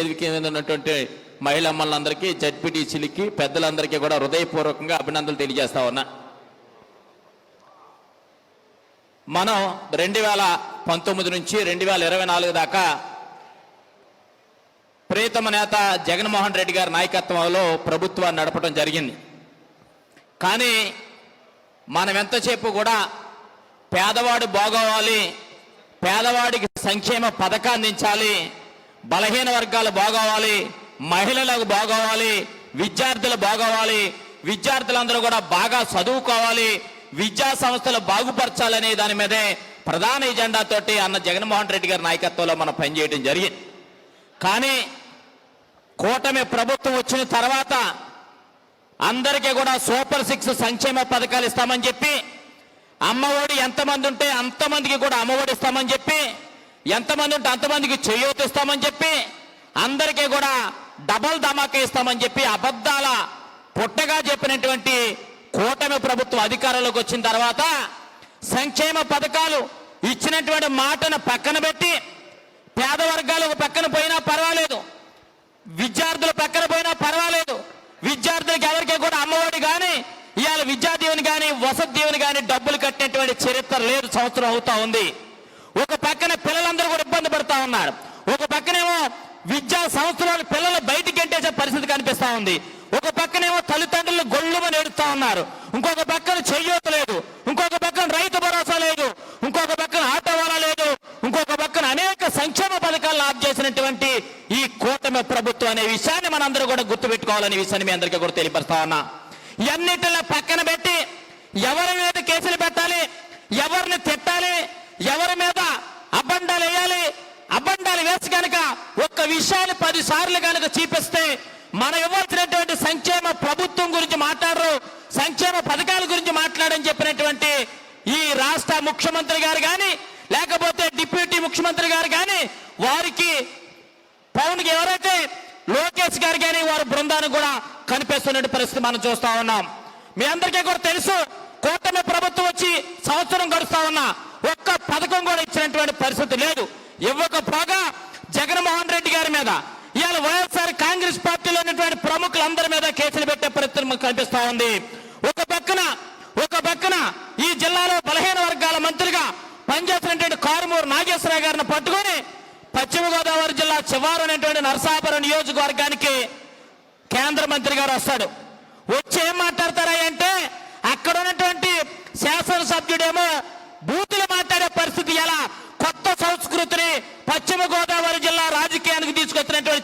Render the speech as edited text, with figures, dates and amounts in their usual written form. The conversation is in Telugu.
వేదిక మీద ఉన్నటువంటి మహిళమ్మలందరికీ, జడ్పీటీసీలకి, పెద్దలందరికీ కూడా హృదయపూర్వకంగా అభినందనలు తెలియజేస్తా ఉన్నా. మనం 2019 నుంచి 2024 దాకా ప్రియతమ నేత జగన్మోహన్ రెడ్డి గారి నాయకత్వంలో ప్రభుత్వాన్ని నడపడం జరిగింది. కానీ మనం ఎంతసేపు కూడా పేదవాడు బాగోవాలి, పేదవాడికి సంక్షేమ పథకాన్ని అందించాలి, బలహీన వర్గాలు బాగోవాలి, మహిళలకు బాగోవాలి, విద్యార్థులు బాగోవాలి, విద్యార్థులందరూ కూడా బాగా చదువుకోవాలి, విద్యా సంస్థలు బాగుపరచాలనే దాని మీదే ప్రధాన ఎజెండాతోటి అన్న జగన్మోహన్ రెడ్డి గారి నాయకత్వంలో మనం పనిచేయడం జరిగింది. కానీ కూటమి ప్రభుత్వం వచ్చిన తర్వాత అందరికీ కూడా సూపర్ 6 సంక్షేమ పథకాలు ఇస్తామని చెప్పి, అమ్మఒడి ఎంతమంది ఉంటే అంతమందికి కూడా అమ్మఒడి ఇస్తామని చెప్పి, ఎంతమంది ఉంటే అంతమందికి చేయూత ఇస్తామని చెప్పి, అందరికీ కూడా డబల్ ధమాకా ఇస్తామని చెప్పి అబద్ధాల పుట్టగా చెప్పినటువంటి కూటమి ప్రభుత్వం అధికారంలోకి వచ్చిన తర్వాత సంక్షేమ పథకాలు ఇచ్చినటువంటి మాటను పక్కన పెట్టి, పేద వర్గాలకు పక్కన పోయినా పర్వాలేదు, విద్యార్థులు పక్కన పోయినా పర్వాలేదు, విద్యార్థులకు ఎవరికి కూడా అమ్మఒడి కానీ, ఇవాళ విద్యా దీవెని కానీ, వసతి దీవెని కానీ డబ్బులు కట్టినటువంటి చరిత్ర లేదు. సంవత్సరం అవుతా ఉంది. ఒక పక్కన పిల్లలందరూ కూడా ఇబ్బంది పడుతూ ఉన్నారు. ఒక పక్కనేమో విద్యా సంస్థల పిల్లలు బయటికి ఎంటేసే పరిస్థితి కనిపిస్తా ఉంది. ఒక పక్కనేమో తల్లిదండ్రులు గొళ్ళుమని ఏడుస్తా ఉన్నారు. ఇంకొక పక్కన చేయూత లేదు, ఇంకొక పక్కన రైతు భరోసా లేదు, ఇంకొక పక్కన ఆటో వాలా లేదు, ఇంకొక పక్కన అనేక సంక్షేమ పథకాలు ఆఫ్ చేసినటువంటి ఈ కూటమి ప్రభుత్వం అనే విషయాన్ని మనందరూ కూడా గుర్తుపెట్టుకోవాలనే విషయాన్ని మీ అందరికీ కూడా తెలియపరుస్తా ఉన్నా. ఇవన్నిటిలో పక్కన పెట్టి ఎవరి మీద కేసులు పెట్టాలి, ఎవరిని తిట్టాలి, ఎవరి మీద అబండాలు వేయాలి, అబండాలు వేసి కనుక ఒక్క విషయాన్ని 10 సార్లు కనుక చూపిస్తే మనం ఇవ్వాల్సినటువంటి సంక్షేమ ప్రభుత్వం గురించి మాట్లాడరు, సంక్షేమ పథకాల గురించి మాట్లాడని చెప్పినటువంటి ఈ రాష్ట్ర ముఖ్యమంత్రి గారు కానీ, లేకపోతే డిప్యూటీ ముఖ్యమంత్రి గారు కానీ, వారికి పవన్కి ఎవరైతే లోకేష్ గారు కానీ వారి బృందాన్ని కూడా కనిపిస్తున్న పరిస్థితి మనం చూస్తా ఉన్నాం. మీ అందరికీ కూడా తెలుసు, కూటమి ప్రభుత్వం వచ్చి సంవత్సరం గడుస్తా ఉన్నా ఒక్క పథకం కూడా ఇచ్చినటువంటి పరిస్థితి లేదు. ఇవ్వకపోగా జగన్మోహన్ రెడ్డి గారి మీద, ఇవాళ వైఎస్ఆర్ కాంగ్రెస్ పార్టీలో ఉన్నటువంటి ప్రముఖులందరి మీద కేసులు పెట్టే పరిస్థితి మనకు కనిపిస్తా ఉంది. ఒక పక్కన ఈ జిల్లాలో బలహీన వర్గాల మంత్రిగా పనిచేసినటువంటి కారుమూరు నాగేశ్వరరావు గారిని పట్టుకొని పశ్చిమ గోదావరి జిల్లా చివారు అనేటువంటి నరసాపురం నియోజకవర్గానికి కేంద్ర మంత్రి గారు వస్తాడు. వచ్చి ఏం మాట్లాడతారా అంటే, అక్కడ ఉన్నటువంటి శాసనసభ్యుడేమో బూతులు మాట్లాడే పరిస్థితి, ఎలా కొత్త సంస్కృతిని పశ్చిమ గోదావరి జిల్లా రాజకీయానికి తీసుకొచ్చినటువంటి